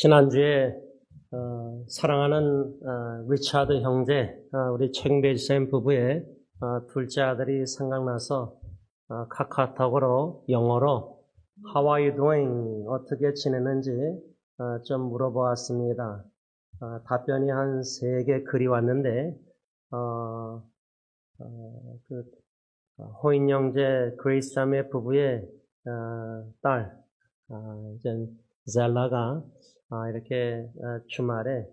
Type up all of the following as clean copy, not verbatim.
지난주에 사랑하는 리차드 형제, 우리 책베이쌤 부부의 둘째 아들이 생각나서 카카오톡으로 영어로 How are you doing? 어떻게 지내는지 좀 물어보았습니다. 답변이 한 3개 글이 왔는데 호인 형제 그레이스 자매 부부의 딸 젤라가 이렇게 주말에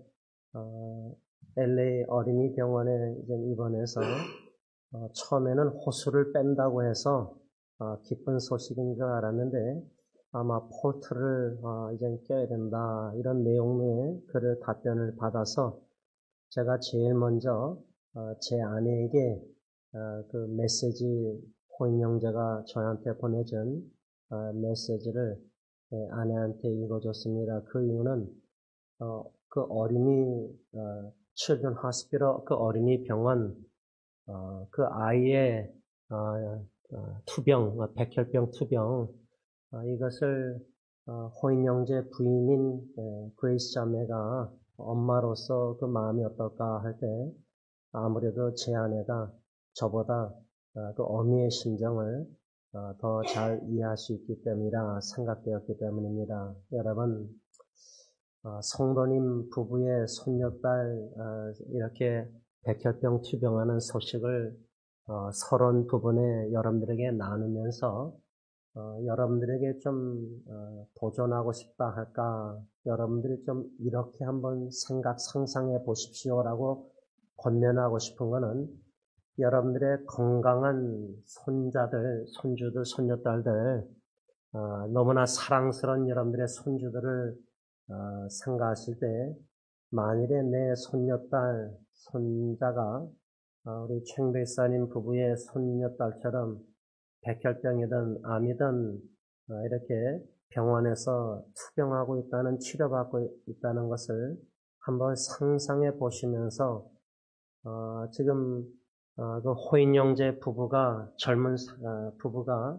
LA 어린이 병원에 입원해서 처음에는 호수를 뺀다고 해서 기쁜 소식인 줄 알았는데 아마 폴트를 이제 껴야 된다 이런 내용의 글을 답변을 받아서 제가 제일 먼저 제 아내에게 그 메시지 호인 형제가 저한테 보내준 메시지를 아내한테 읽어줬습니다. 그 이유는 그 어린이 Children Hospital 그 어린이 병원 그 아이의 투병 백혈병 투병 이것을 호인 형제 부인인 그레이스 자매가 엄마로서 그 마음이 어떨까 할 때 아무래도 제 아내가 저보다 그 어미의 심정을 더 잘 이해할 수 있기 때문이라 생각되었기 때문입니다. 여러분, 성도님 부부의 손녀딸 이렇게 백혈병 투병하는 소식을 서론 부분에 여러분들에게 나누면서 여러분들에게 좀 도전하고 싶다 할까, 여러분들이 좀 이렇게 한번 상상해 보십시오라고 권면하고 싶은 거는 여러분들의 건강한 손자들, 손주들, 손녀딸들, 너무나 사랑스러운 여러분들의 손주들을 생각하실 때 만일에 내 손녀딸, 손자가 우리 최백사님 부부의 손녀딸처럼 백혈병이든 암이든 이렇게 병원에서 투병하고 있다는, 치료받고 있다는 것을 한번 상상해 보시면서 지금 그 호인 형제 부부가 젊은 부부가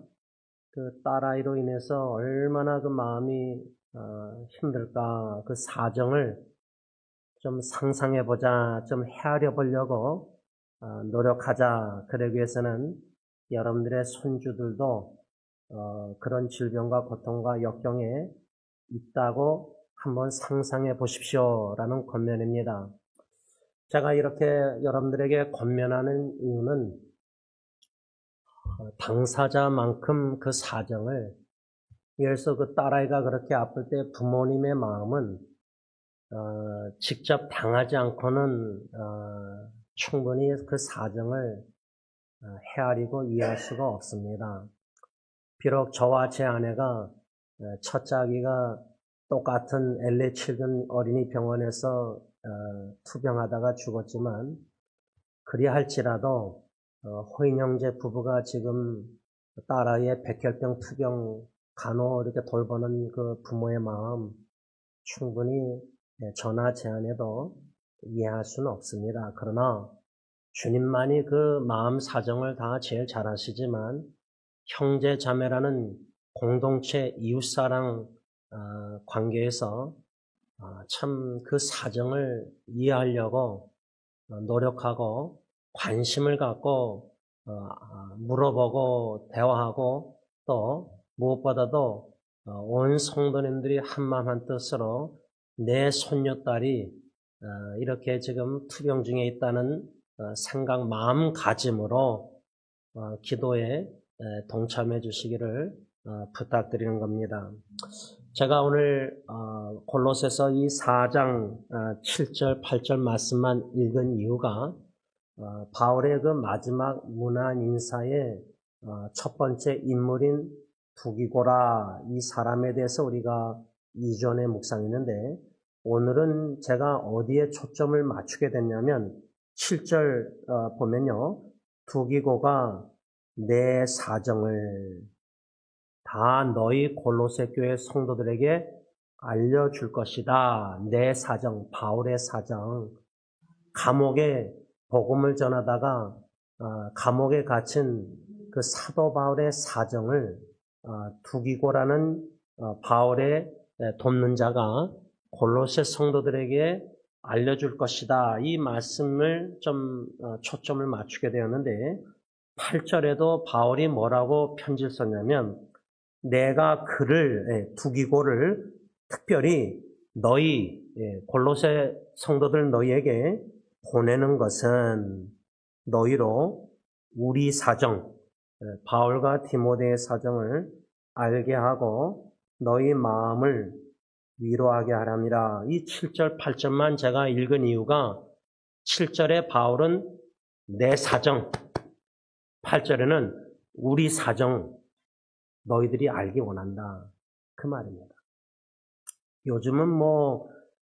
그 딸아이로 인해서 얼마나 그 마음이 힘들까 그 사정을 좀 상상해보자, 좀 헤아려 보려고 노력하자. 그러기 위해서는 여러분들의 손주들도 그런 질병과 고통과 역경에 있다고 한번 상상해 보십시오라는 권면입니다. 제가 이렇게 여러분들에게 권면하는 이유는 당사자만큼 그 사정을, 예를 들어서 그 딸아이가 그렇게 아플 때 부모님의 마음은 직접 당하지 않고는 충분히 그 사정을 헤아리고 이해할 수가 없습니다. 비록 저와 제 아내가 첫째 아기가 똑같은 LA 칠든 어린이 병원에서 투병하다가 죽었지만 그리할지라도 호인 형제 부부가 지금 딸아이의 백혈병 투병 간호 이렇게 돌보는 그 부모의 마음 충분히 저나 제 아내도 이해할 수는 없습니다. 그러나 주님만이 그 마음 사정을 다 제일 잘 아시지만 형제 자매라는 공동체 이웃사랑 관계에서 참 그 사정을 이해하려고 노력하고 관심을 갖고 물어보고 대화하고 또 무엇보다도 온 성도님들이 한마음 한뜻으로 내 손녀딸이 이렇게 지금 투병 중에 있다는 생각 마음가짐으로 기도에 동참해 주시기를 부탁드리는 겁니다. 제가 오늘 골로새서 이 4장 7절 8절 말씀만 읽은 이유가 바울의 그 마지막 문안 인사의 첫 번째 인물인 두기고라 이 사람에 대해서 우리가 이전에 묵상했는데 오늘은 제가 어디에 초점을 맞추게 됐냐면 7절 보면요, 두기고가 내 사정을 다 너희 골로새 교회 성도들에게 알려줄 것이다. 내 사정, 바울의 사정. 감옥에 복음을 전하다가 감옥에 갇힌 그 사도 바울의 사정을 두기고라는 바울의 돕는 자가 골로새 성도들에게 알려줄 것이다. 이 말씀을 좀 초점을 맞추게 되었는데 8절에도 바울이 뭐라고 편지를 썼냐면 내가 그를 두기고를 특별히 너희 골로새 성도들 너희에게 보내는 것은 너희로 우리 사정, 바울과 디모데의 사정을 알게 하고 너희 마음을 위로하게 하랍니다. 이 7절, 8절만 제가 읽은 이유가 7절에 바울은 내 사정, 8절에는 우리 사정, 너희들이 알기 원한다. 그 말입니다. 요즘은 뭐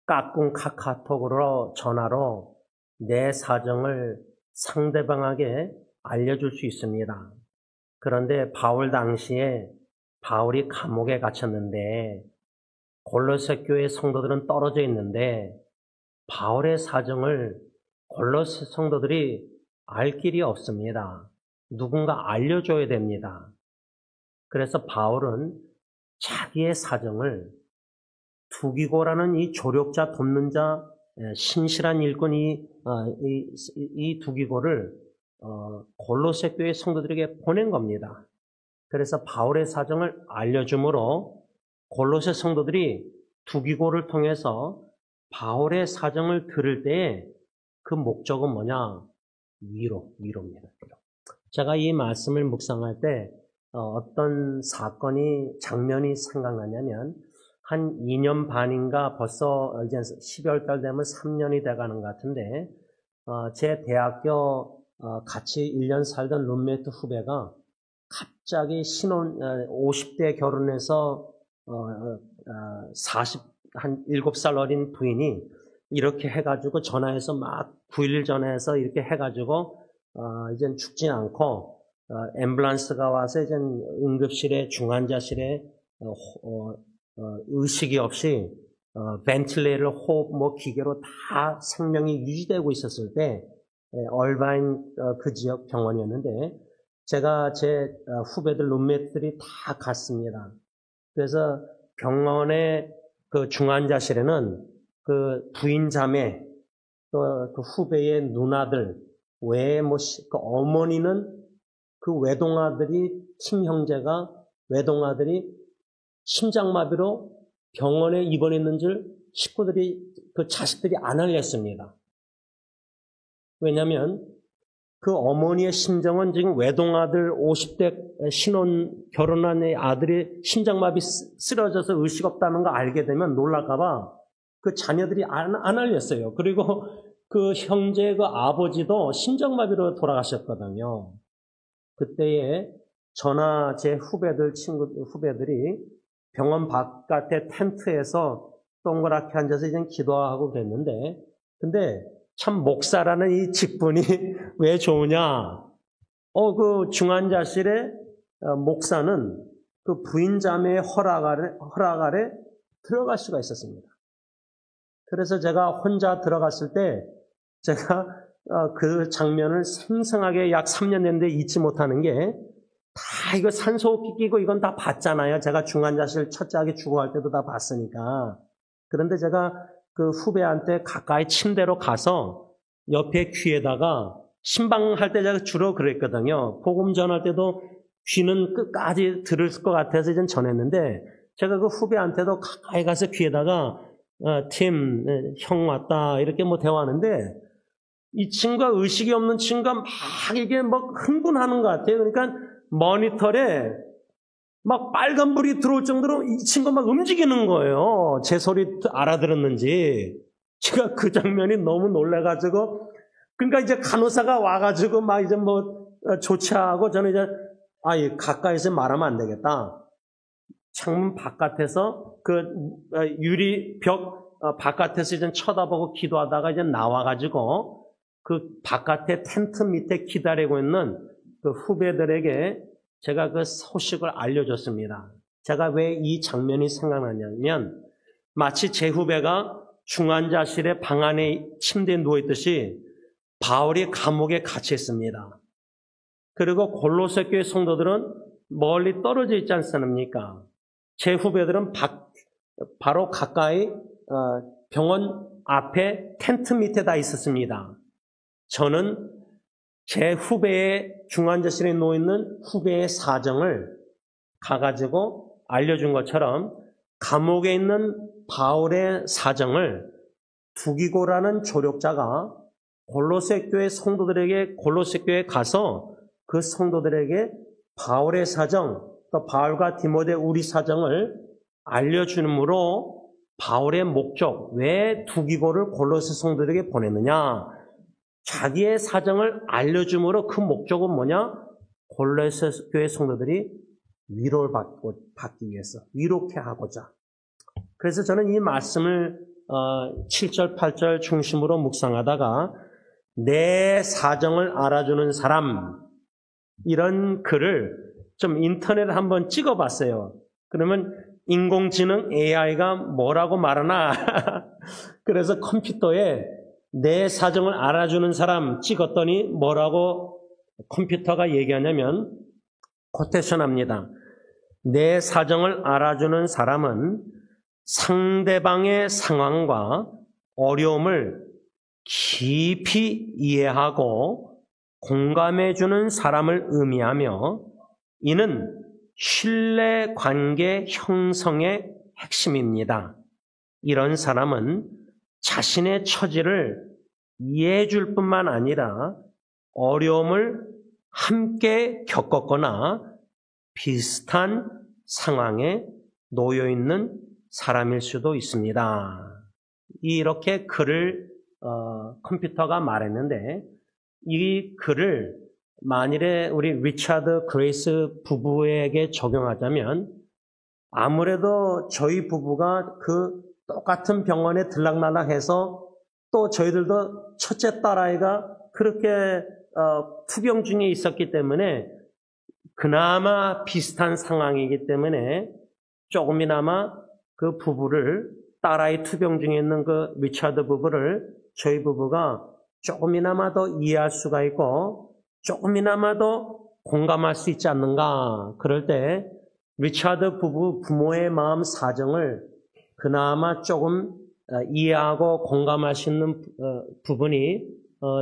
까꿍 카카오톡으로 전화로 내 사정을 상대방에게 알려줄 수 있습니다. 그런데 바울 당시에 바울이 감옥에 갇혔는데 골로새 교회 성도들은 떨어져 있는데 바울의 사정을 골로새 성도들이 알 길이 없습니다. 누군가 알려줘야 됩니다. 그래서 바울은 자기의 사정을 두기고라는 이 조력자, 돕는 자, 신실한 일꾼 이 두기고를 골로새 교회 성도들에게 보낸 겁니다. 그래서 바울의 사정을 알려줌으로 골로새 성도들이 두기고를 통해서 바울의 사정을 들을 때에 그 목적은 뭐냐? 위로입니다. 제가 이 말씀을 묵상할 때 어떤 장면이 생각나냐면 한 2년 반인가 벌써 이제 12월 달 되면 3년이 돼가는 것 같은데 제 대학교 같이 1년 살던 룸메이트 후배가 갑자기 신혼 50대 결혼해서 한 7살 어린 부인이 이렇게 해가지고 전화해서 막 911 전화해서 이렇게 해가지고 이젠 죽지 않고 앰뷸런스가 와서 이제 응급실에 중환자실에 의식이 없이 벤틸레이터 호흡 뭐 기계로 다 생명이 유지되고 있었을 때 얼바인 그 지역 병원이었는데 제가 제 후배들 룸메이트들이 다 갔습니다. 그래서 병원의 그 중환자실에는 그 부인 자매 또 그 후배의 누나들 외에 그 어머니는 그 외동아들이 친형제가 외동아들이 심장마비로 병원에 입원했는 줄 식구들이 그 자식들이 안 알렸습니다. 왜냐하면 그 어머니의 심정은 지금 외동아들 50대 신혼 결혼한 아들이 심장마비 쓰러져서 의식 없다는 거 알게 되면 놀랄까봐 그 자녀들이 안 알렸어요. 그리고 그 형제 그 아버지도 심장마비로 돌아가셨거든요. 그때에 제 후배들이 병원 바깥에 텐트에서 동그랗게 앉아서 이제 기도하고 그랬는데, 근데 참 목사라는 이 직분이 왜 좋으냐? 그 중환자실에 목사는 그 부인 자매의 허락 아래 들어갈 수가 있었습니다. 그래서 제가 혼자 들어갔을 때 제가 그 장면을 생생하게 약 3년 됐는데 잊지 못하는 게 다 이거 산소호흡기 끼고 이건 다 봤잖아요. 제가 중환자실 첫째 아기 죽어갈 때도 다 봤으니까. 그런데 제가 그 후배한테 가까이 침대로 가서 옆에 귀에다가 신방할 때 제가 주로 그랬거든요. 복음 전할 때도 귀는 끝까지 들을 것 같아서 이제 전했는데 제가 그 후배한테도 가까이 가서 귀에다가 팀, 형 왔다 이렇게 뭐 대화하는데 이 친구가 의식이 없는 친구가 막 이게 막 흥분하는 것 같아요. 그러니까 모니터에 막 빨간불이 들어올 정도로 이 친구가 막 움직이는 거예요. 제 소리 알아들었는지. 제가 그 장면이 너무 놀래가지고, 그러니까 이제 간호사가 와가지고 막 이제 뭐 조치하고 저는 이제, 가까이서 말하면 안 되겠다. 창문 바깥에서 유리 벽 바깥에서 이제 쳐다보고 기도하다가 이제 나와가지고 그 바깥에 텐트 밑에 기다리고 있는 그 후배들에게 제가 그 소식을 알려줬습니다. 제가 왜 이 장면이 생각나냐면 마치 제 후배가 중환자실에 방 안에 침대에 누워있듯이 바울이 감옥에 갇혀 있습니다. 그리고 골로새 교회 성도들은 멀리 떨어져 있지 않습니까? 제 후배들은 바로 가까이 병원 앞에 텐트 밑에 다 있었습니다. 저는 제 후배의 중환자실에 누워있는 후배의 사정을 가가지고 알려준 것처럼 감옥에 있는 바울의 사정을 두기고라는 조력자가 골로새 교회 성도들에게 골로새 교회에 가서 그 성도들에게 바울의 사정, 또 바울과 디모데 우리 사정을 알려주므로 바울의 목적, 왜 두기고를 골로새 성도들에게 보냈느냐? 자기의 사정을 알려주므로 그 목적은 뭐냐? 골로새 교회 성도들이 위로를 받기 위해서, 위로케 하고자. 그래서 저는 이 말씀을 7절, 8절 중심으로 묵상하다가 내 사정을 알아주는 사람, 이런 글을 좀 인터넷에 한번 찍어봤어요. 그러면 인공지능 AI가 뭐라고 말하나? 그래서 컴퓨터에 내 사정을 알아주는 사람 찍었더니 뭐라고 컴퓨터가 얘기하냐면 코테이션 합니다. 내 사정을 알아주는 사람은 상대방의 상황과 어려움을 깊이 이해하고 공감해주는 사람을 의미하며 이는 신뢰 관계 형성의 핵심입니다. 이런 사람은 자신의 처지를 이해해 줄 뿐만 아니라 어려움을 함께 겪었거나 비슷한 상황에 놓여 있는 사람일 수도 있습니다. 이렇게 글을 컴퓨터가 말했는데 이 글을 만일에 우리 리차드 그레이스 부부에게 적용하자면 아무래도 저희 부부가 그 똑같은 병원에 들락날락해서 또 저희들도 첫째 딸아이가 그렇게 투병 중에 있었기 때문에 그나마 비슷한 상황이기 때문에 조금이나마 그 부부를 딸아이 투병 중에 있는 그 리차드 부부를 저희 부부가 조금이나마 더 이해할 수가 있고 조금이나마 더 공감할 수 있지 않는가. 그럴 때 리차드 부모의 마음 사정을 그나마 조금 이해하고 공감할 수 있는 부분이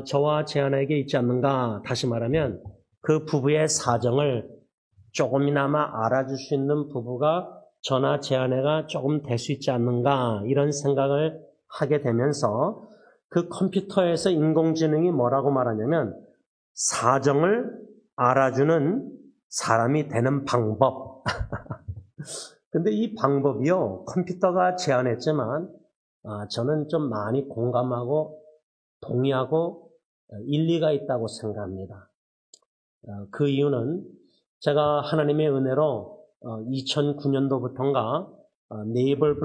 저와 제아나에게 있지 않는가. 다시 말하면 그 부부의 사정을 조금이나마 알아줄 수 있는 부부가 저나 제아내가 조금 될 수 있지 않는가. 이런 생각을 하게 되면서 그 컴퓨터에서 인공지능이 뭐라고 말하냐면 사정을 알아주는 사람이 되는 방법. 근데 이 방법이요, 컴퓨터가 제안했지만 저는 좀 많이 공감하고 동의하고 일리가 있다고 생각합니다. 그 이유는 제가 하나님의 은혜로 2009년도부터인가 네이버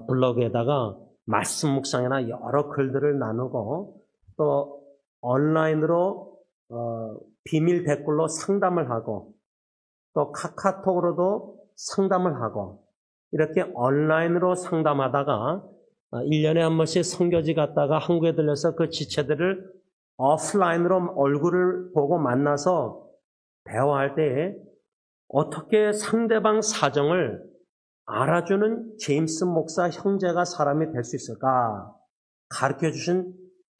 블로그에다가 말씀 묵상이나 여러 글들을 나누고 또 온라인으로 비밀 댓글로 상담을 하고 또 카카오톡으로도 상담을 하고 이렇게 온라인으로 상담하다가 1년에 한 번씩 선교지 갔다가 한국에 들려서 그 지체들을 오프라인으로 얼굴을 보고 만나서 대화할 때에 어떻게 상대방 사정을 알아주는 제임스 목사 형제가 사람이 될 수 있을까? 가르쳐 주신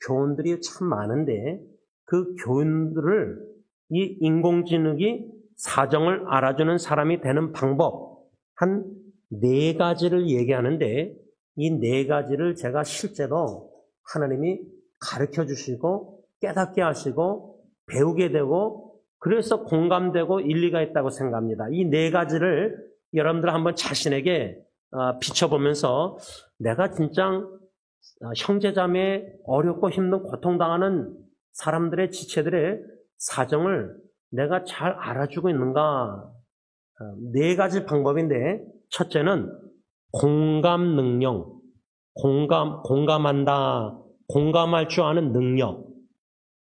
교훈들이 참 많은데 그 교훈들을 이 인공지능이 사정을 알아주는 사람이 되는 방법 한 4가지를 얘기하는데 이 4가지를 제가 실제로 하나님이 가르쳐 주시고 깨닫게 하시고 배우게 되고 그래서 공감되고 일리가 있다고 생각합니다. 이 4가지를 여러분들 한번 자신에게 비춰보면서 내가 진짜 형제자매 어렵고 힘든 고통당하는 사람들의 지체들의 사정을 내가 잘 알아주고 있는가? 4가지 방법인데 첫째는 공감 능력, 공감한다, 공감할 줄 아는 능력.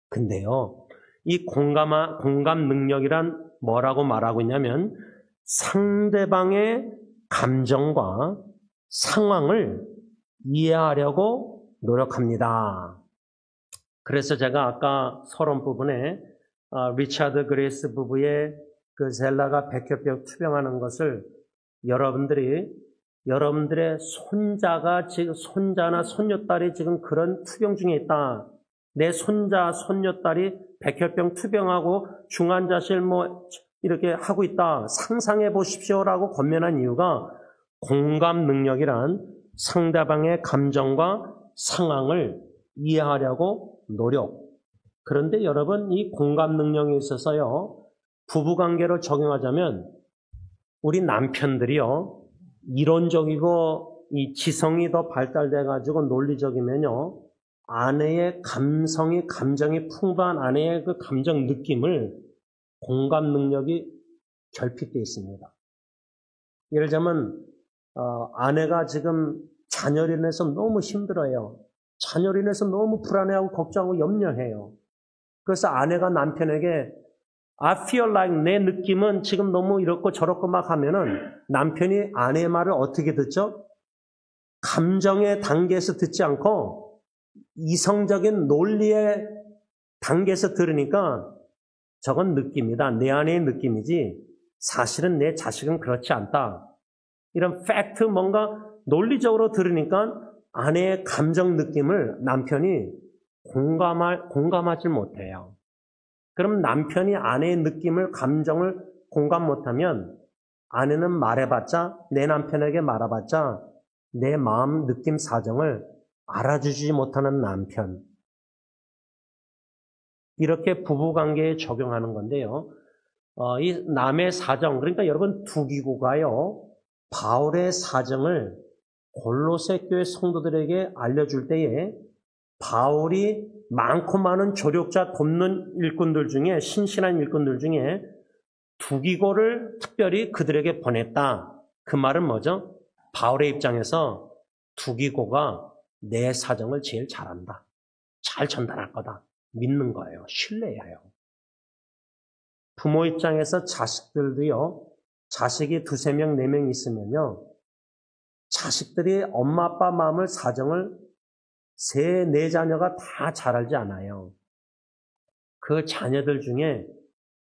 근데요, 이 공감 능력이란 뭐라고 말하고 있냐면 상대방의 감정과 상황을 이해하려고 노력합니다. 그래서 제가 아까 서론 부분에 리차드 그레이스 부부의 그 젤라가 백혈병 투병하는 것을 여러분들이 여러분들의 손자가 지금 손자나 손녀딸이 지금 그런 투병 중에 있다. 내 손자, 손녀딸이 백혈병 투병하고 중환자실 이렇게 하고 있다. 상상해 보십시오라고 권면한 이유가 공감 능력이란 상대방의 감정과 상황을 이해하려고 노력. 그런데 여러분, 이 공감 능력에 있어서요, 부부관계로 적용하자면 우리 남편들이요, 이론적이고 이 지성이 더 발달돼가지고 논리적이면요, 아내의 감정이 풍부한 아내의 그 감정 느낌을 공감 능력이 결핍되어 있습니다. 예를 들자면 아내가 지금 자녀로 인해서 너무 힘들어요. 자녀로 인해서 너무 불안해하고 걱정하고 염려해요. 그래서 아내가 남편에게 I feel like 내 느낌은 지금 너무 이렇고 저렇고 막 하면은 남편이 아내의 말을 어떻게 듣죠? 감정의 단계에서 듣지 않고 이성적인 논리의 단계에서 들으니까 저건 느낌이다. 내 안의 느낌이지 사실은 내 자식은 그렇지 않다. 이런 팩트 뭔가 논리적으로 들으니까 아내의 감정 느낌을 남편이 공감하지 못해요. 그럼 남편이 아내의 느낌을, 감정을 공감 못하면 아내는 말해봤자, 내 남편에게 말해봤자 내 마음, 느낌, 사정을 알아주지 못하는 남편. 이렇게 부부관계에 적용하는 건데요. 이 남의 사정, 그러니까 여러분 두기고가요, 바울의 사정을 골로새 교회 성도들에게 알려줄 때에 바울이 많고 많은 조력자 돕는 일꾼들 중에, 신실한 일꾼들 중에 두기고를 특별히 그들에게 보냈다. 그 말은 뭐죠? 바울의 입장에서 두기고가 내 사정을 제일 잘한다. 잘 전달할 거다. 믿는 거예요. 신뢰해요. 부모 입장에서 자식들도요, 자식이 2-3명, 4명 있으면요, 자식들이 엄마, 아빠 마음을, 사정을 3-4 자녀가 다 잘 알지 않아요. 그 자녀들 중에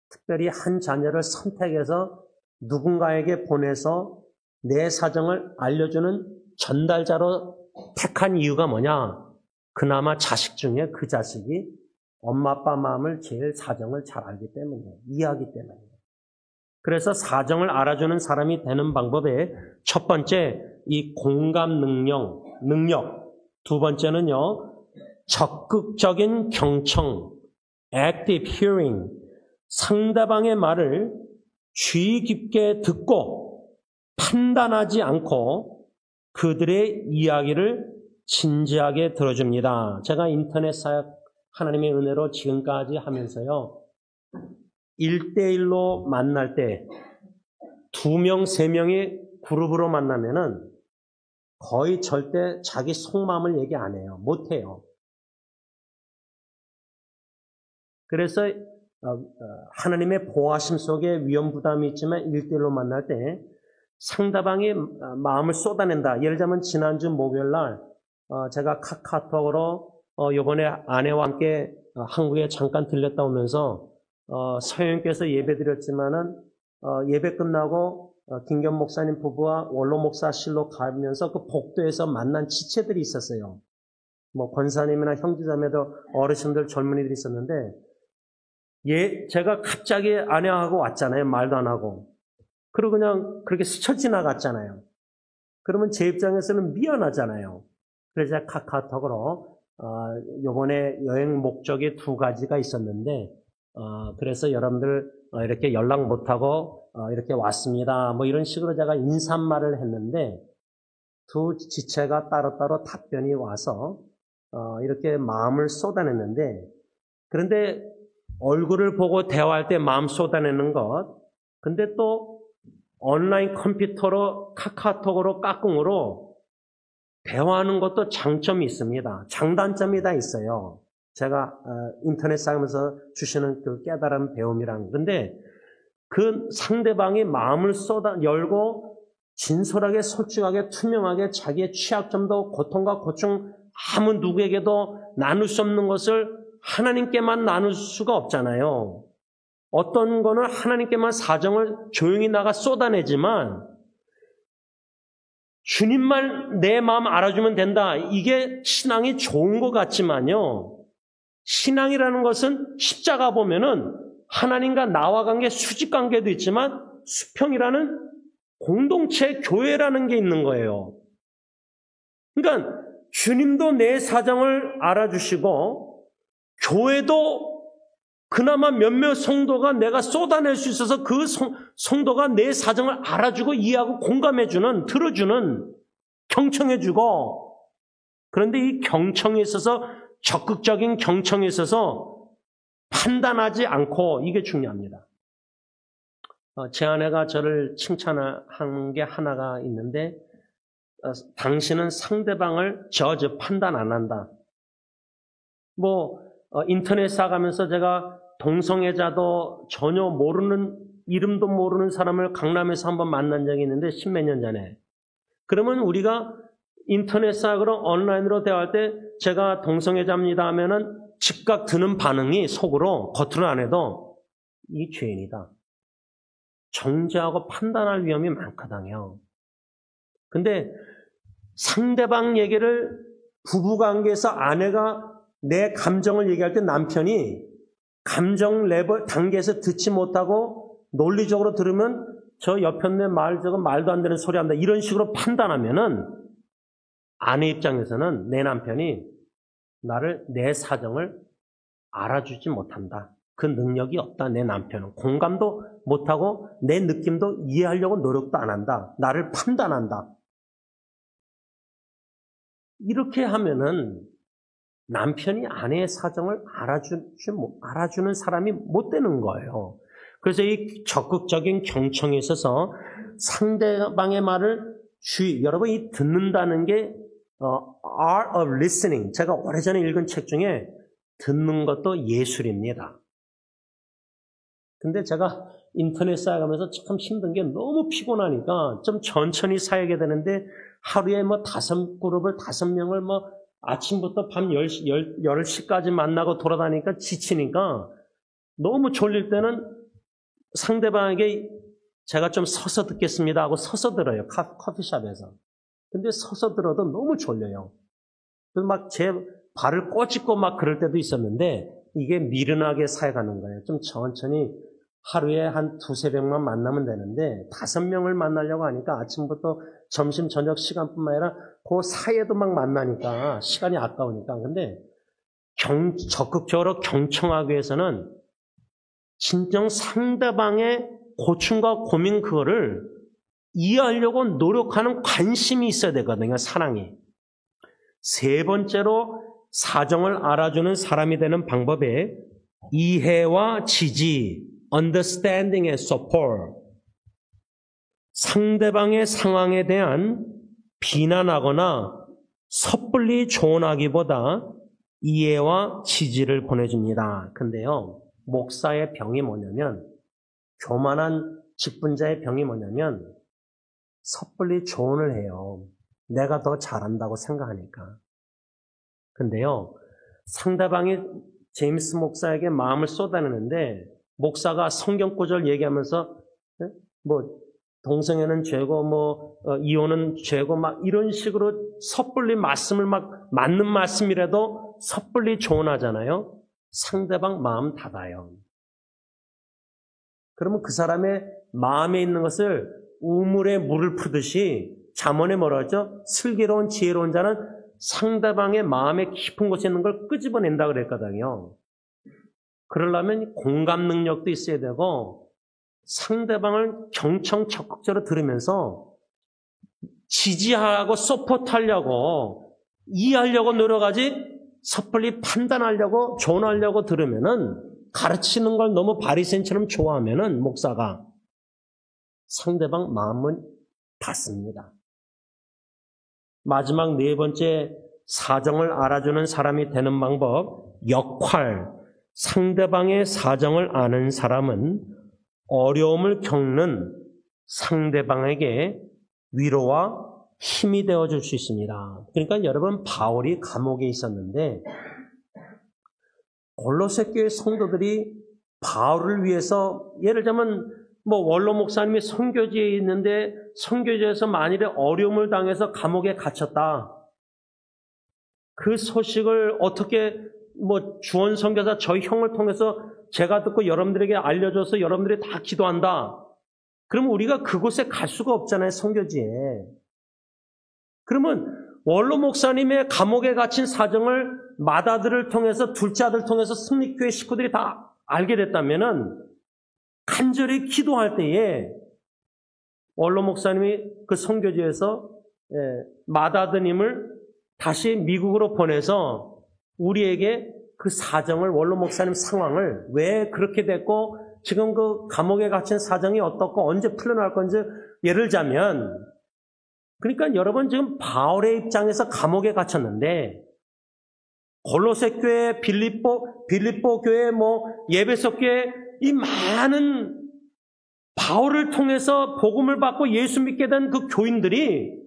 특별히 한 자녀를 선택해서 누군가에게 보내서 내 사정을 알려주는 전달자로 택한 이유가 뭐냐? 그나마 자식 중에 그 자식이 엄마, 아빠 마음을 제일 사정을 잘 알기 때문이에요. 이해하기 때문이에요. 그래서 사정을 알아주는 사람이 되는 방법에 첫 번째, 이 공감 능력. 두 번째는요, 적극적인 경청, active hearing. 상대방의 말을 주의 깊게 듣고 판단하지 않고 그들의 이야기를 진지하게 들어줍니다. 제가 인터넷 사역 하나님의 은혜로 지금까지 하면서요, 1대1로 만날 때 2명, 3명이 그룹으로 만나면은 거의 절대 자기 속마음을 얘기 안 해요. 못 해요. 그래서 하나님의 보호하심 속에 위험 부담이 있지만 1대1로 만날 때 상대방이 마음을 쏟아낸다. 예를 들자면 지난주 목요일 날 제가 카카오톡으로 이번에 아내와 함께 한국에 잠깐 들렸다 오면서 서영님께서 예배 드렸지만은 예배 끝나고 김견 목사님 부부와 원로 목사실로 가면서 그 복도에서 만난 지체들이 있었어요. 뭐 권사님이나 형제자매도 어르신들 젊은이들이 있었는데 제가 갑자기 아내하고 왔잖아요. 말도 안 하고. 그리고 그냥 그렇게 스쳐 지나갔잖아요. 그러면 제 입장에서는 미안하잖아요. 그래서 제가 카카오톡으로 요번에 여행 목적이 2가지가 있었는데 그래서 여러분들 이렇게 연락 못하고 이렇게 왔습니다. 뭐 이런 식으로 제가 인사말을 했는데 두 지체가 따로따로 답변이 와서 이렇게 마음을 쏟아냈는데, 그런데 얼굴을 보고 대화할 때 마음 쏟아내는 것, 근데 또 온라인 컴퓨터로 카카오톡으로 까꿍으로 대화하는 것도 장점이 있습니다. 장단점이 다 있어요. 제가 인터넷 사용하면서 주시는 그 깨달은 배움이란. 근데 그 상대방이 마음을 열고 진솔하게, 솔직하게, 투명하게 자기의 취약점도, 고통과 고충 아무 누구에게도 나눌 수 없는 것을 하나님께만 나눌 수가 없잖아요. 어떤 거는 하나님께만 사정을 조용히 나가 쏟아내지만 주님만 내 마음 알아주면 된다. 이게 신앙이 좋은 것 같지만요. 신앙이라는 것은 십자가 보면은 하나님과 나와 관계, 수직 관계도 있지만 수평이라는 공동체, 교회라는 게 있는 거예요. 그러니까 주님도 내 사정을 알아주시고 교회도 그나마 몇몇 성도가 내가 쏟아낼 수 있어서 그 성도가 내 사정을 알아주고 이해하고 공감해주는, 들어주는, 경청해주고, 그런데 이 경청에 있어서 적극적인 경청에 있어서 판단하지 않고, 이게 중요합니다. 제 아내가 저를 칭찬한 게 하나가 있는데, 당신은 상대방을 저저 판단 안 한다. 인터넷 사가면서 제가 동성애자도 전혀 모르는, 이름도 모르는 사람을 강남에서 한번 만난 적이 있는데 10몇 년 전에. 그러면 우리가 인터넷 사으로 온라인으로 대화할 때 제가 동성애자입니다 하면은 즉각 드는 반응이 속으로, 겉으로 안 해도 이 죄인이다. 정죄하고 판단할 위험이 많거든요. 근데 상대방 얘기를 부부관계에서 아내가 내 감정을 얘기할 때 남편이 감정 레벨 단계에서 듣지 못하고 논리적으로 들으면 저 옆편네 말 저거 말도 안 되는 소리 한다 이런 식으로 판단하면은 아내 입장에서는 내 남편이 나를 내 사정을 알아주지 못한다. 그 능력이 없다. 내 남편은 공감도 못하고 내 느낌도 이해하려고 노력도 안 한다. 나를 판단한다. 이렇게 하면은 남편이 아내의 사정을 알아주는 사람이 못 되는 거예요. 그래서 이 적극적인 경청에 있어서 상대방의 말을 여러분 이 듣는다는 게 art of listening. 제가 오래전에 읽은 책 중에 듣는 것도 예술입니다. 근데 제가 인터넷 사용하면서 참 힘든 게 너무 피곤하니까 좀 천천히 사야게 되는데 하루에 5그룹을 5명을 아침부터 밤 10시까지 만나고 돌아다니니까 지치니까 너무 졸릴 때는 상대방에게 제가 좀 서서 듣겠습니다 하고 서서 들어요. 커피숍에서. 근데 서서 들어도 너무 졸려요. 그래서 제 발을 꼬집고 그럴 때도 있었는데 이게 미련하게 사용하는 거예요. 좀 천천히 하루에 한 2-3명만 만나면 되는데 5명을 만나려고 하니까 아침부터 점심, 저녁 시간뿐만 아니라 그 사이에도 만나니까 시간이 아까우니까. 근데 적극적으로 경청하기 위해서는 진정 상대방의 고충과 고민 그거를 이해하려고 노력하는 관심이 있어야 되거든요. 사랑이. 3번째로 사정을 알아주는 사람이 되는 방법에 이해와 지지, understanding and support. 상대방의 상황에 대한 비난하거나 섣불리 조언하기보다 이해와 지지를 보내줍니다. 근데요, 목사의 병이 뭐냐면, 교만한 직분자의 병이 뭐냐면 섣불리 조언을 해요. 내가 더 잘한다고 생각하니까. 근데요, 상대방이 제임스 목사에게 마음을 쏟아내는데 목사가 성경 구절 얘기하면서 동성애는 죄고 이혼은 죄고 이런 식으로 섣불리 말씀을 맞는 말씀이라도 섣불리 조언하잖아요. 상대방 마음 닫아요. 그러면 그 사람의 마음에 있는 것을 우물에 물을 푸듯이 잠언에 뭐라 하죠? 슬기로운 지혜로운 자는 상대방의 마음에 깊은 곳에 있는 걸 끄집어낸다 그랬거든요. 그러려면 공감 능력도 있어야 되고 상대방을 경청 적극적으로 들으면서 지지하고 서포트하려고 이해하려고 노력하지 섣불리 판단하려고 조언하려고 들으면은 가르치는 걸 너무 바리새인처럼 좋아하면은 목사가 상대방 마음은 닫습니다. 마지막 4번째 사정을 알아주는 사람이 되는 방법, 역할. 상대방의 사정을 아는 사람은 어려움을 겪는 상대방에게 위로와 힘이 되어줄 수 있습니다. 그러니까 여러분, 바울이 감옥에 있었는데 골로새 교회 성도들이 바울을 위해서 예를 들자면 뭐 원로 목사님이 선교지에 있는데 선교지에서 만일에 어려움을 당해서 감옥에 갇혔다. 그 소식을 어떻게 뭐 주원 선교사 저희 형을 통해서 제가 듣고 여러분들에게 알려줘서 여러분들이 다 기도한다. 그러면 우리가 그곳에 갈 수가 없잖아요, 선교지에. 그러면 원로 목사님의 감옥에 갇힌 사정을 맏아들을 통해서 둘째 아들 통해서 승리교회 식구들이 다 알게 됐다면은 간절히 기도할 때에 원로 목사님이 그 선교지에서 맏아드님을 다시 미국으로 보내서 우리에게 그 사정을 원로 목사님 상황을 왜 그렇게 됐고 지금 그 감옥에 갇힌 사정이 어떻고 언제 풀려날 건지 예를 들자면 그러니까 여러분 지금 바울의 입장에서 감옥에 갇혔는데 골로새 교회, 빌립보 교회, 뭐 예배소 교회 이 많은 바울을 통해서 복음을 받고 예수 믿게 된 그 교인들이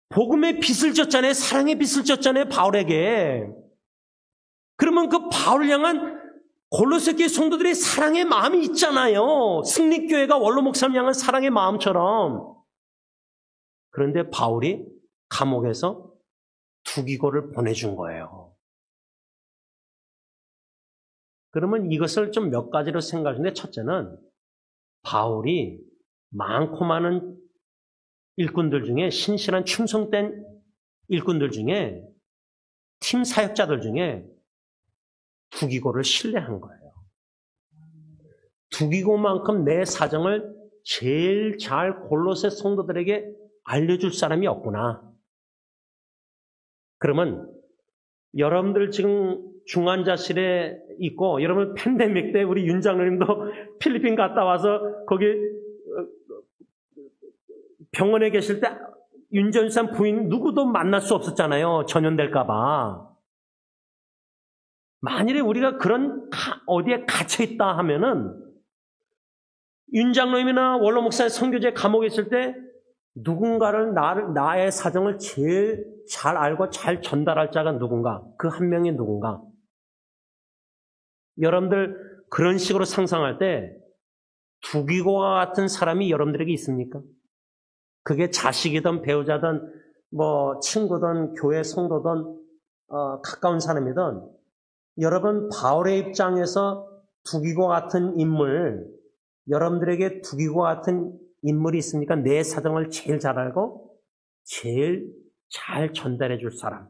복음의 빚을 졌잖아요. 사랑의 빚을 졌잖아요. 바울에게. 그러면 그 바울을 향한 골로새 교회 성도들의 사랑의 마음이 있잖아요. 승리교회가 원로 목사님 향한 사랑의 마음처럼. 그런데 바울이 감옥에서 두기고를 보내준 거예요. 그러면 이것을 좀 몇 가지로 생각하는데 첫째는 바울이 많고 많은 일꾼들 중에 신실한 충성된 일꾼들 중에 팀 사역자들 중에 두기고를 신뢰한 거예요. 두기고만큼 내 사정을 제일 잘 골로새 성도들에게 알려줄 사람이 없구나. 그러면 여러분들 지금 중환자실에 있고 여러분 팬데믹 때 우리 윤 장로님도 필리핀 갔다 와서 거기 병원에 계실 때 윤전산 부인 누구도 만날 수 없었잖아요. 전염될까 봐. 만일에 우리가 그런 어디에 갇혀있다 하면은 윤 장로님이나 원로 목사의 선교제 감옥에 있을 때 누군가를 나의 사정을 제일 잘 알고 잘 전달할 자가 누군가, 그 한 명이 누군가. 여러분들 그런 식으로 상상할 때 두기고와 같은 사람이 여러분들에게 있습니까? 그게 자식이든 배우자든 뭐 친구든 교회 성도든 가까운 사람이든 여러분 바울의 입장에서 두기고 같은 인물, 여러분들에게 두기고 같은 인물이 있습니까? 내 사정을 제일 잘 알고 제일 잘 전달해 줄 사람.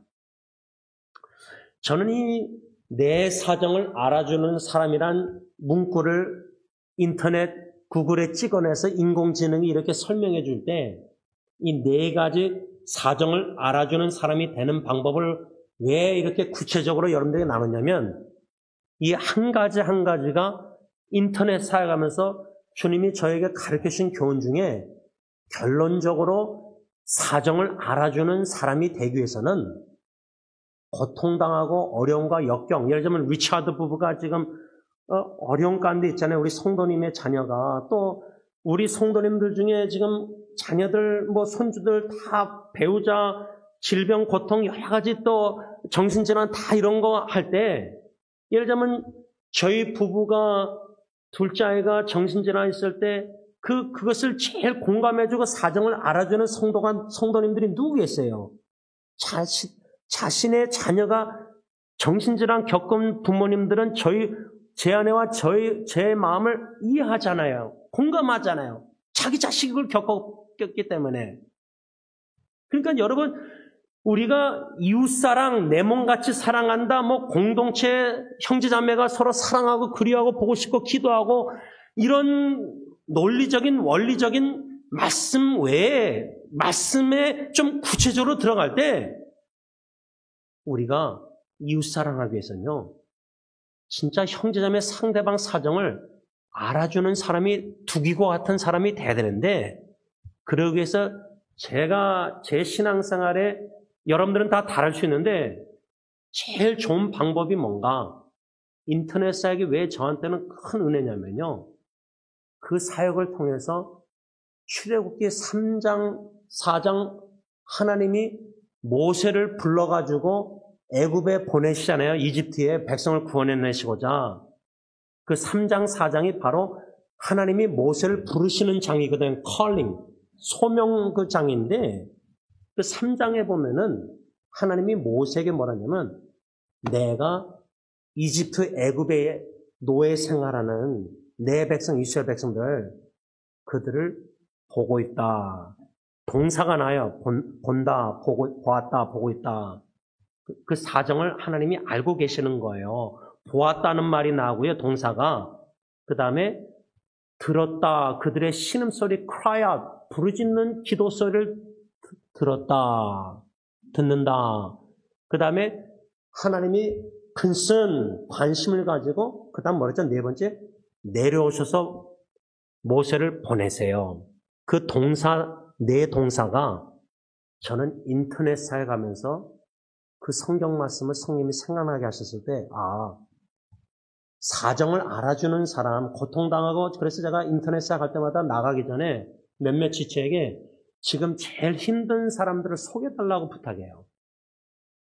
저는 이 내 사정을 알아주는 사람이란 문구를 인터넷 구글에 찍어내서 인공지능이 이렇게 설명해 줄 때 이 네 가지 사정을 알아주는 사람이 되는 방법을 왜 이렇게 구체적으로 여러분들에게 나눴냐면 이 한 가지 한 가지가 인터넷 사역하면서 주님이 저에게 가르쳐 주신 교훈 중에 결론적으로 사정을 알아주는 사람이 되기 위해서는 고통당하고 어려움과 역경, 예를 들면 리차드 부부가 지금 어려운 가운데 있잖아요. 우리 성도님의 자녀가. 또 우리 성도님들 중에 지금 자녀들, 뭐 손주들 다 배우자, 질병, 고통 여러 가지 또 정신질환 다 이런 거 할 때 예를 들면 저희 부부가 둘째 아이가 정신질환 있을 때 그것을 제일 공감해주고 사정을 알아주는 성도님들이 누구 계세요? 자신의 자녀가 정신질환 겪은 부모님들은 제 아내와 제 마음을 이해하잖아요. 공감하잖아요. 자기 자식이 그걸 겪었기 때문에. 그러니까 여러분, 우리가 이웃사랑, 내 몸같이 사랑한다, 뭐 공동체 형제자매가 서로 사랑하고 그리워하고 보고 싶고 기도하고 이런 논리적인 원리적인 말씀 외에 말씀에 좀 구체적으로 들어갈 때 우리가 이웃사랑하기 위해서는요. 진짜 형제자매 상대방 사정을 알아주는 사람이 두기고 같은 사람이 돼야 되는데 그러기 위해서 제가 제 신앙생활에 여러분들은 다 다를 수 있는데 제일 좋은 방법이 뭔가 인터넷 사역이 왜 저한테는 큰 은혜냐면요. 그 사역을 통해서 출애굽기 3장, 4장 하나님이 모세를 불러가지고 애굽에 보내시잖아요. 이집트에 백성을 구원해내시고자. 그 3장, 4장이 바로 하나님이 모세를 부르시는 장이거든. calling, 소명 그 장인데 그 3장에 보면은 하나님이 모세에게 뭐라냐면 내가 이집트 애굽의 노예 생활하는 내 백성 이스라엘 백성들 그들을 보고 있다. 동사가 나요. 본다, 보았다, 보고 있다. 그 사정을 하나님이 알고 계시는 거예요. 보았다는 말이 나오고요. 동사가. 그 다음에 들었다. 그들의 신음소리 cry out. 부르짖는 기도소리를 들었다. 듣는다. 그 다음에 하나님이 concern, 관심을 가지고 그 다음 뭐랬죠? 네 번째, 내려오셔서 모세를 보내세요. 그 동사, 네 동사가 저는 인터넷사에 가면서 그 성경 말씀을 성님이 생각나게 하셨을 때, 사정을 알아주는 사람, 고통당하고, 그래서 제가 인터넷사에 갈 때마다 나가기 전에 몇몇 지체에게 지금 제일 힘든 사람들을 소개해달라고 부탁해요.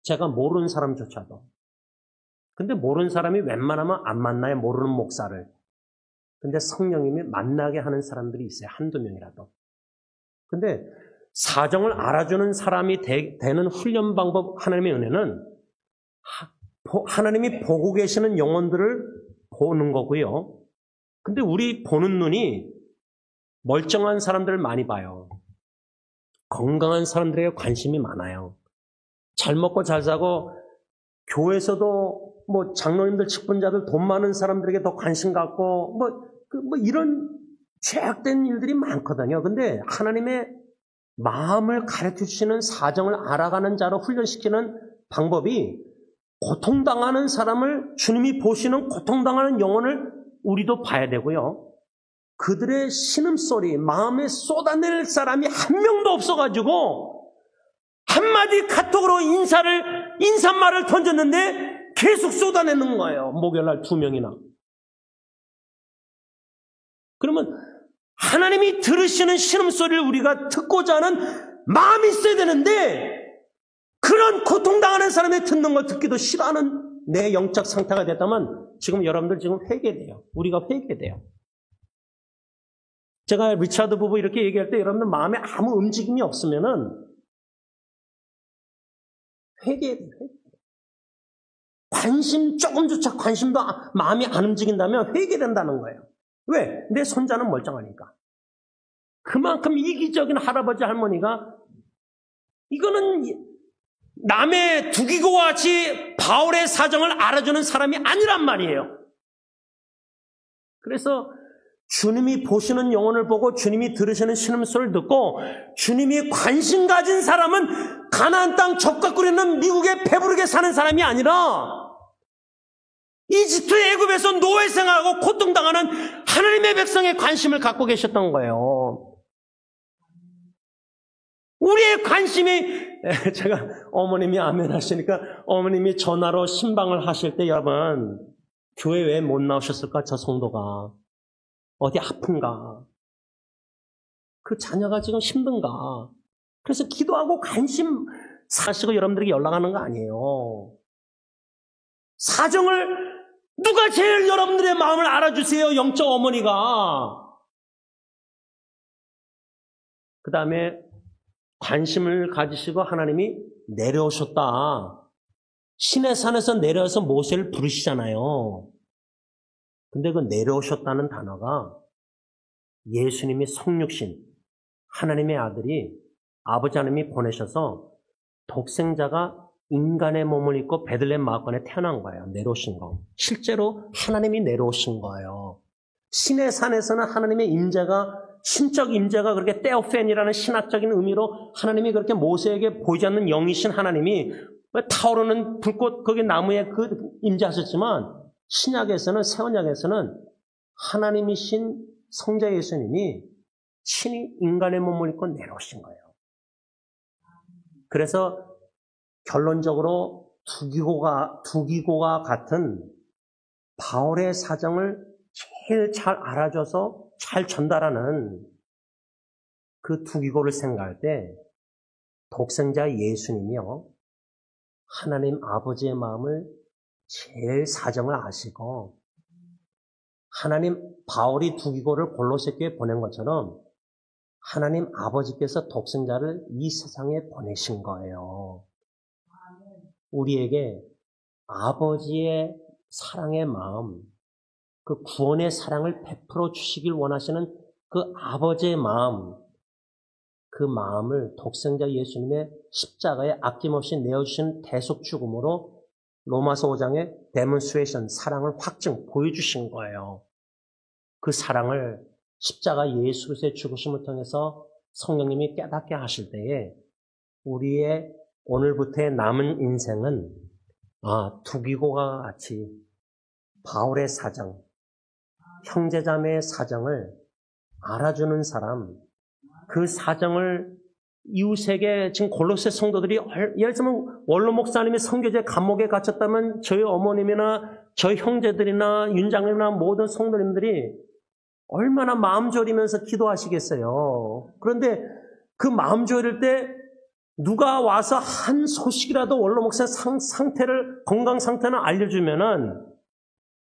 제가 모르는 사람조차도. 근데 모르는 사람이 웬만하면 안 만나요. 모르는 목사를. 근데 성령님이 만나게 하는 사람들이 있어요. 한두 명이라도. 근데 사정을 알아주는 사람이 되는 훈련 방법, 하나님의 은혜는 하나님이 보고 계시는 영혼들을 보는 거고요. 근데 우리 보는 눈이 멀쩡한 사람들을 많이 봐요. 건강한 사람들에게 관심이 많아요. 잘 먹고 잘 사고 교회에서도 뭐 장로님들 직분자들 돈 많은 사람들에게 더 관심 갖고 뭐 이런 죄악된 일들이 많거든요. 근데 하나님의 마음을 가르쳐 주시는 사정을 알아가는 자로 훈련시키는 방법이 고통당하는 사람을 주님이 보시는 고통당하는 영혼을 우리도 봐야 되고요. 그들의 신음소리, 마음에 쏟아낼 사람이 한 명도 없어가지고 한마디 카톡으로 인사말을 던졌는데 계속 쏟아내는 거예요. 목요일날 2명이나. 그러면 하나님이 들으시는 신음소리를 우리가 듣고자 하는 마음이 있어야 되는데 그런 고통당하는 사람이 듣는 걸 듣기도 싫어하는 내 영적 상태가 됐다면 지금 여러분들 지금 회개돼요. 우리가 회개돼요. 제가 리차드 부부 이렇게 얘기할 때 여러분들 마음에 아무 움직임이 없으면은 회개돼요. 조금조차 관심도 마음이 안 움직인다면 회개된다는 거예요. 왜? 내 손자는 멀쩡하니까. 그만큼 이기적인 할아버지 할머니가 이거는 남의 두기고와 같이 바울의 사정을 알아주는 사람이 아니란 말이에요. 그래서 주님이 보시는 영혼을 보고 주님이 들으시는 신음소리를 듣고 주님이 관심 가진 사람은 가나안 땅 젖과 꿀있는 미국에 배부르게 사는 사람이 아니라 이집트 애굽에서 노예 생활하고 고통당하는 하나님의 백성의 관심을 갖고 계셨던 거예요. 우리의 관심이 제가 어머님이 아멘 하시니까 어머님이 전화로 신방을 하실 때 여러분 교회 왜 못 나오셨을까? 저 성도가 어디 아픈가? 그 자녀가 지금 힘든가? 그래서 기도하고 관심 사시고 여러분들에게 연락하는 거 아니에요. 사정을 누가 제일 여러분들의 마음을 알아주세요. 영적 어머니가. 그 다음에 관심을 가지시고 하나님이 내려오셨다. 시내산에서 내려와서 모세를 부르시잖아요. 근데 그 내려오셨다는 단어가 예수님이 성육신, 하나님의 아들이 아버지 하나님이 보내셔서 독생자가 인간의 몸을 입고 베들레헴 마을관에 태어난 거예요. 내려오신 거. 실제로 하나님이 내려오신 거예요. 시내산에서는 하나님의 임재가 신적 임재가 그렇게 테오펜이라는 신학적인 의미로 하나님이 그렇게 모세에게 보이지 않는 영이신 하나님이 타오르는 불꽃 거기 나무에 그 임재하셨지만 신약에서는 새언약에서는 하나님이신 성자 예수님이 친히 인간의 몸을 입고 내려오신 거예요. 그래서 결론적으로 두기고가 같은 바울의 사정을 제일 잘 알아줘서 잘 전달하는 그 두기고를 생각할 때 독생자 예수님이요. 하나님 아버지의 마음을 제일 사정을 아시고 하나님 바울이 두기고를 골로새 교회에 보낸 것처럼 하나님 아버지께서 독생자를 이 세상에 보내신 거예요. 우리에게 아버지의 사랑의 마음, 그 구원의 사랑을 베풀어 주시길 원하시는 그 아버지의 마음, 그 마음을 독생자 예수님의 십자가에 아낌없이 내어주신 대속 죽음으로 로마서 5장의 데몬스트레이션, 사랑을 확증, 보여주신 거예요. 그 사랑을 십자가 예수 그리스도의 죽으심을 통해서 성령님이 깨닫게 하실 때에 우리의 오늘부터의 남은 인생은 두기고와 같이 바울의 사정, 형제자매의 사정을 알아주는 사람, 그 사정을 이웃에게 지금 골로새 성도들이 예를 들면 원로 목사님이 선교제 감옥에 갇혔다면 저희 어머님이나 저희 형제들이나 윤장님이나 모든 성도님들이 얼마나 마음 졸이면서 기도하시겠어요. 그런데 그 마음 졸일 때 누가 와서 한 소식이라도 원로 목사의 상태를, 건강 상태를 알려주면은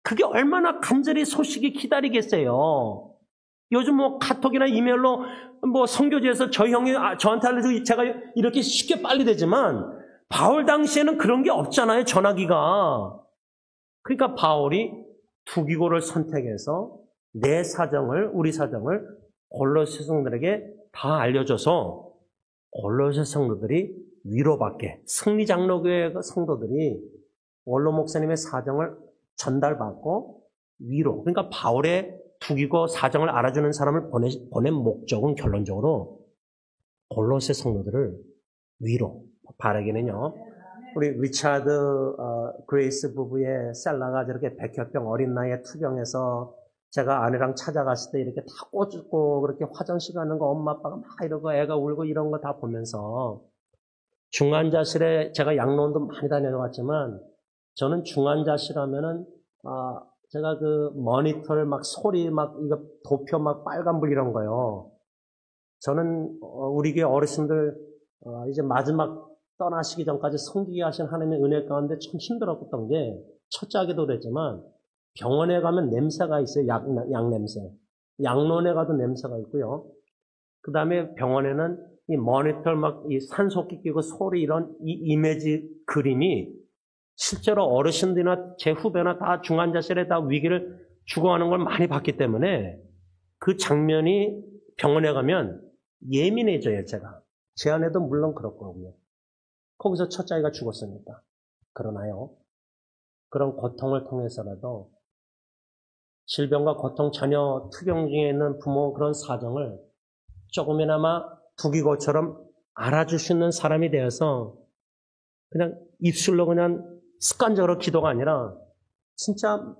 그게 얼마나 간절히 소식이 기다리겠어요. 요즘 카톡이나 이메일로 선교지에서 저희 형이 저한테 알려주고 제가 이렇게 쉽게 빨리 되지만 바울 당시에는 그런 게 없잖아요, 전화기가. 그러니까 바울이 두기고를 선택해서 내 사정을, 우리 사정을 골로새 성도들에게 다 알려줘서 골로새 성도들이 위로받게, 승리장로교회 성도들이 원로 목사님의 사정을 전달받고 위로, 그러니까 바울의 두기고 사정을 알아주는 사람을 보낸 목적은 결론적으로 골로새 성도들을 위로 바라기는요. 우리 리차드 그레이스 부부의 셀라가 저렇게 백혈병 어린 나이에 투병해서 제가 아내랑 찾아갔을 때 이렇게 다 꽂고 그렇게 화장실 가는 거 엄마 아빠가 막 이러고 애가 울고 이런 거 다 보면서 중환자실에 제가 양로원도 많이 다녀왔지만 저는 중환자실 하면은 제가 그 모니터를 막 소리 막 이거 도표 막 빨간불 이런 거요. 저는 우리 교회 어르신들 이제 마지막 떠나시기 전까지 섬기게 하신 하나님의 은혜 가운데 참 힘들었던 게 첫째 하기도 그랬지만 병원에 가면 냄새가 있어요. 약 냄새. 양론에 가도 냄새가 있고요. 그 다음에 병원에는 이 모니터 막 이 산소끼 끼고 소리 이런 이 이미지 그림이 실제로 어르신들이나 제 후배나 다 중환자실에 다 위기를 죽어가는 걸 많이 봤기 때문에 그 장면이 병원에 가면 예민해져요, 제가. 제 아내도 물론 그렇거든요. 거기서 첫째 아이가 죽었으니까. 그러나요, 그런 고통을 통해서라도 질병과 고통, 자녀 투병 중에 있는 부모 그런 사정을 조금이나마 두기고처럼 알아주시는 사람이 되어서 그냥 입술로 그냥 습관적으로 기도가 아니라 진짜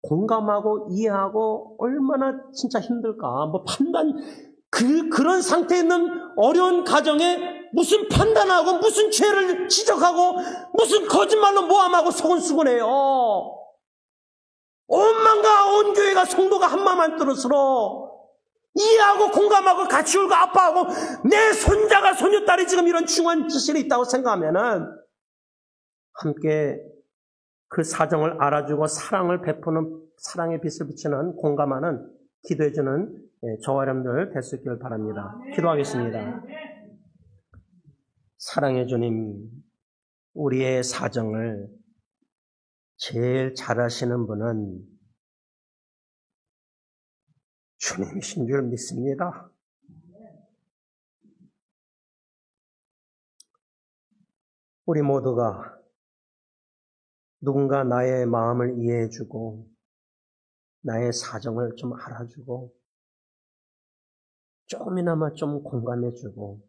공감하고 이해하고 얼마나 진짜 힘들까. 그런 상태에 있는 어려운 가정에 무슨 판단하고 무슨 죄를 지적하고 무슨 거짓말로 모함하고 속은수근해요. 온 만가 온 교회가 성도가 한마음 안 들었으로 이해하고 공감하고 같이 울고 아파하고 내 손자가 손녀딸이 지금 이런 중환자실에 있다고 생각하면은 함께 그 사정을 알아주고 사랑을 베푸는 사랑의 빛을 비추는 공감하는 기도해주는 저와 여러분들 될 수 있기를 바랍니다. 기도하겠습니다. 사랑의 주님, 우리의 사정을 제일 잘 아시는 분은 주님이신 줄 믿습니다. 우리 모두가 누군가 나의 마음을 이해해주고 나의 사정을 좀 알아주고 조금이나마 좀 공감해주고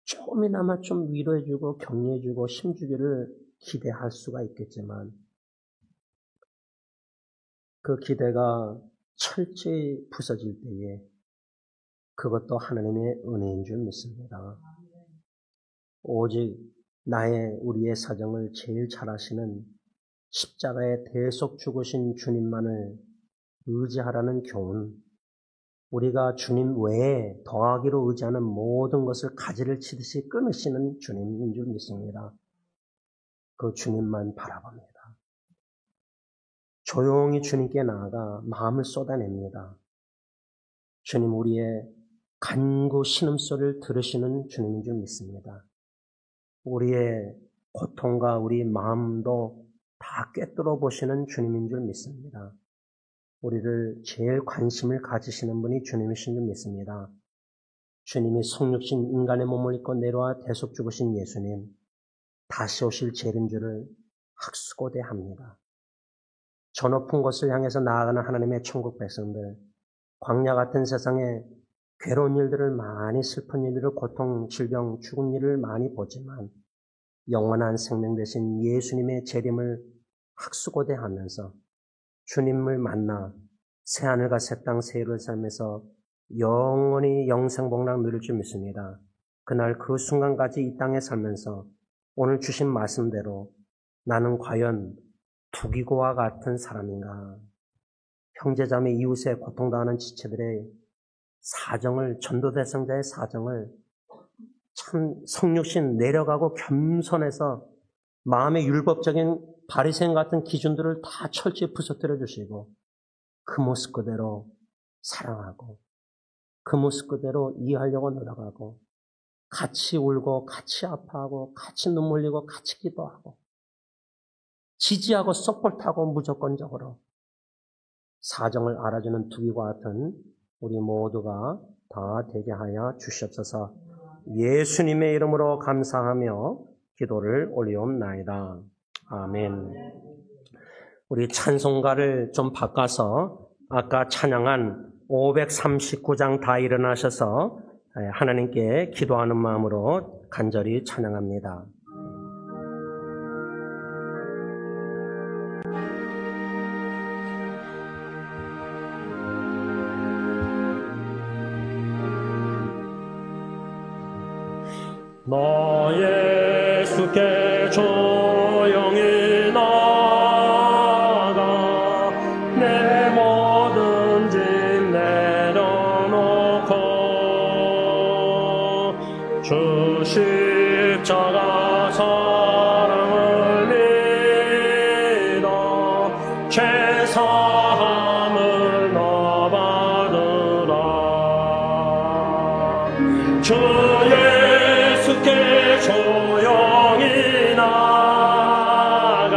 조금이나마 좀 위로해주고 격려해주고 힘주기를 기대할 수가 있겠지만 그 기대가 철저히 부서질 때에 그것도 하나님의 은혜인 줄 믿습니다. 오직 우리의 사정을 제일 잘 아시는 십자가에 대속 죽으신 주님만을 의지하라는 교훈, 우리가 주님 외에 더하기로 의지하는 모든 것을 가지를 치듯이 끊으시는 주님인 줄 믿습니다. 그 주님만 바라봅니다. 조용히 주님께 나아가 마음을 쏟아냅니다. 주님 우리의 간구 신음소리를 들으시는 주님인 줄 믿습니다. 우리의 고통과 우리 마음도 다 꿰뚫어 보시는 주님인 줄 믿습니다. 우리를 제일 관심을 가지시는 분이 주님이신 줄 믿습니다. 주님이 성육신 인간의 몸을 입고 내려와 대속 죽으신 예수님, 다시 오실 재림 줄을 학수고대합니다. 저 높은 곳을 향해서 나아가는 하나님의 천국 백성들, 광야 같은 세상에 괴로운 일들을 많이, 슬픈 일들을, 고통, 질병, 죽은 일을 많이 보지만 영원한 생명 되신 예수님의 재림을 학수고대하면서 주님을 만나 새하늘과 새 땅 새를 살면서 영원히 영생복락 누릴 줄 믿습니다. 그날 그 순간까지 이 땅에 살면서 오늘 주신 말씀대로 나는 과연 두기고와 같은 사람인가? 형제자매 이웃에 고통당하는 지체들의 사정을, 전도대상자의 사정을 참 성육신 내려가고 겸손해서 마음의 율법적인 바리새인 같은 기준들을 다 철저히 부서뜨려 주시고 그 모습 그대로 사랑하고 그 모습 그대로 이해하려고 노력하고 같이 울고 같이 아파하고 같이 눈물 흘리고 같이 기도하고 지지하고 서포트하고 무조건적으로 사정을 알아주는 두기와 같은 우리 모두가 다 되게 하여 주시옵소서. 예수님의 이름으로 감사하며 기도를 올리옵나이다. 아멘. 우리 찬송가를 좀 바꿔서 아까 찬양한 539장 다 일어나셔서 하나님께 기도하는 마음으로 간절히 찬양합니다. 나 예수께 조용히 나가 내 모든 짐 내려놓고 주 십자가 사랑을 믿어 죄사함을 나 받으라. 주 예수께 조용히 나가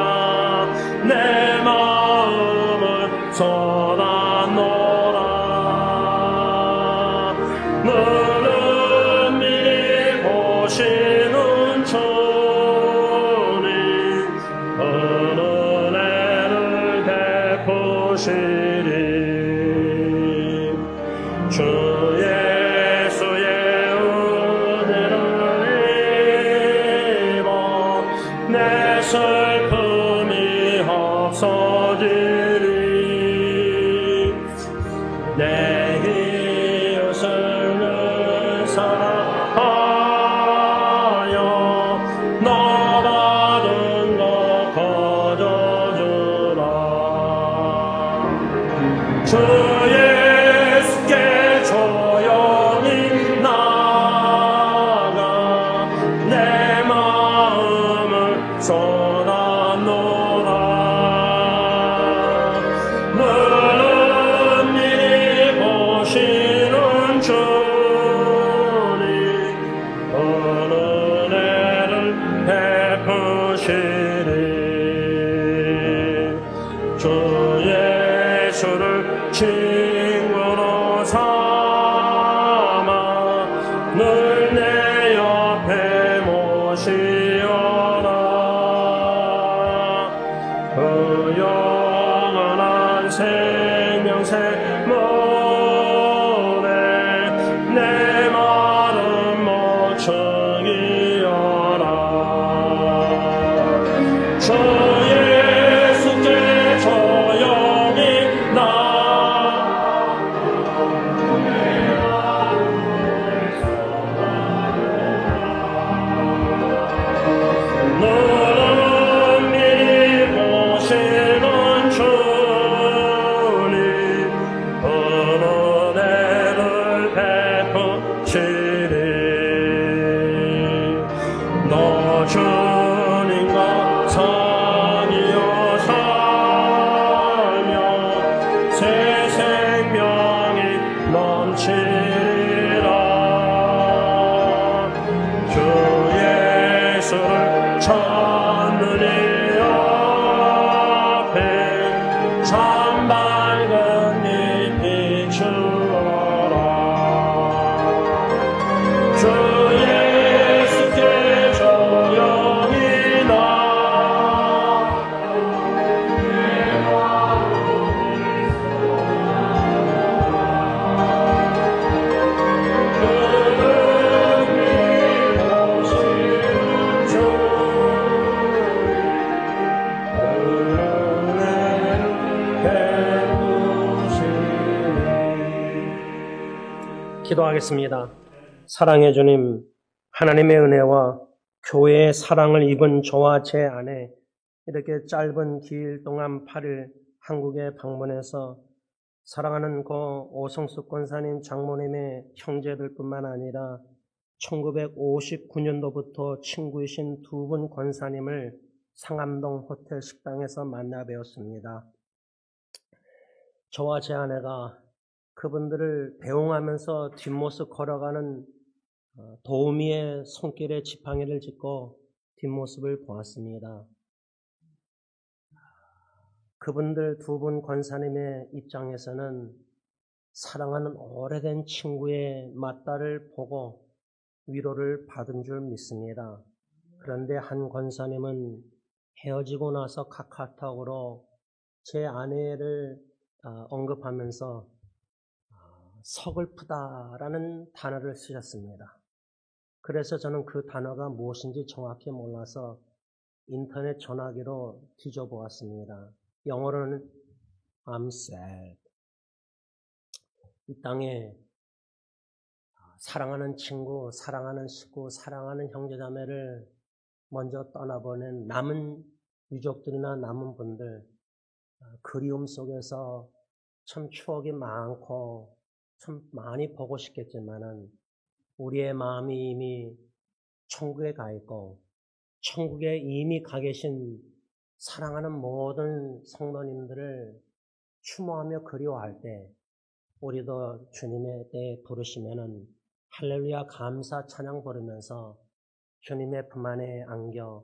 내 마음을 쏟아놓으라. 너는 미리 보시는 주님 은혜를 베푸시리. 주 예수의 내 슬픔이 없어지리. 내 이웃을 늘 사랑하여 너 받은 것 거저주라. 주 예수께 조용히 나가 내 마음을 쏟아놓으라. 너는 미리 보시는 주님 은혜를 베푸시리. 주 예수를 친구로 삼아 늘 내 옆에 모시어라. 그 영원한 생명새 문에 내 마른 모청이여라. 주 예수께 조용히 나가 내 예수를 찾는 이 앞에 참 밝은 빛 비추어라. 주 예수께 조용히 나 기도하겠습니다. 사랑해 주님, 하나님의 은혜와 교회의 사랑을 입은 저와 제 아내 이렇게 짧은 기일 동안 8일 한국에 방문해서 사랑하는 그 오성숙 권사님 장모님의 형제들뿐만 아니라 1959년도부터 친구이신 두 분 권사님을 상암동 호텔 식당에서 만나 뵈었습니다. 저와 제 아내가 그분들을 배웅하면서 뒷모습 걸어가는 도우미의 손길에 지팡이를 짚고 뒷모습을 보았습니다. 그분들 두 분 권사님의 입장에서는 사랑하는 오래된 친구의 맞다를 보고 위로를 받은 줄 믿습니다. 그런데 한 권사님은 헤어지고 나서 카카오톡으로 제 아내를 언급하면서 서글프다라는 단어를 쓰셨습니다. 그래서 저는 그 단어가 무엇인지 정확히 몰라서 인터넷 전화기로 뒤져보았습니다. 영어로는 I'm sad. 이 땅에 사랑하는 친구, 사랑하는 식구, 사랑하는 형제자매를 먼저 떠나보낸 남은 유족들이나 남은 분들, 그리움 속에서 참 추억이 많고 참 많이 보고 싶겠지만은 우리의 마음이 이미 천국에 가 있고 천국에 이미 가 계신 사랑하는 모든 성도님들을 추모하며 그리워할 때 우리도 주님의 때에 부르시면은 할렐루야 감사 찬양 부르면서 주님의 품 안에 안겨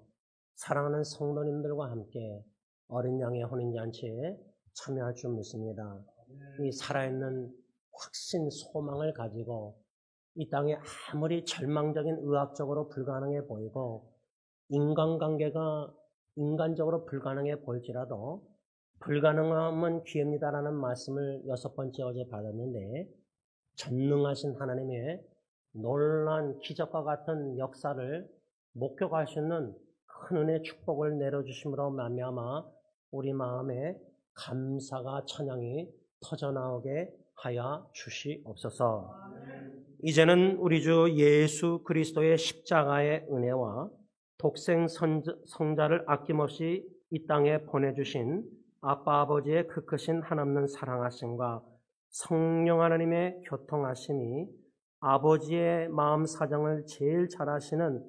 사랑하는 성도님들과 함께 어린 양의 혼인잔치에 참여할 줄 믿습니다. 이 살아있는 확신, 소망을 가지고 이 땅에 아무리 절망적인 의학적으로 불가능해 보이고 인간관계가 인간적으로 불가능해 보일지라도 불가능함은 기회입니다라는 말씀을 6번째 어제 받았는데 전능하신 하나님의 놀라운 기적과 같은 역사를 목격할 수 있는 큰 은혜의 축복을 내려주심으로 말미암아 우리 마음에 감사가 찬양이 터져나오게 하여 주시옵소서. 이제는 우리 주 예수 그리스도의 십자가의 은혜와 독생 성자를 아낌없이 이 땅에 보내주신 아빠 아버지의 그 크신 한없는 사랑하심과 성령 하나님의 교통하심이 아버지의 마음 사정을 제일 잘 아시는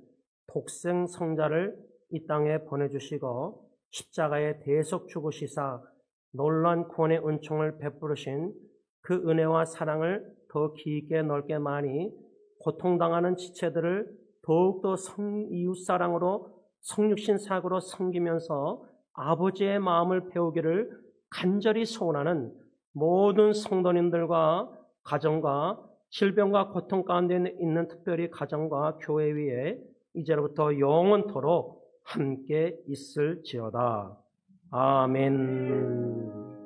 독생 성자를 이 땅에 보내주시고 십자가의 대속 죽으시사 놀라운 구원의 은총을 베푸르신 그 은혜와 사랑을 더 깊게 넓게 많이 고통당하는 지체들을 더욱더 이웃사랑으로 성육신 사역으로 섬기면서 아버지의 마음을 배우기를 간절히 소원하는 모든 성도님들과 가정과 질병과 고통 가운데 있는 특별히 가정과 교회 위에 이제로부터 영원토록 함께 있을지어다. 아멘.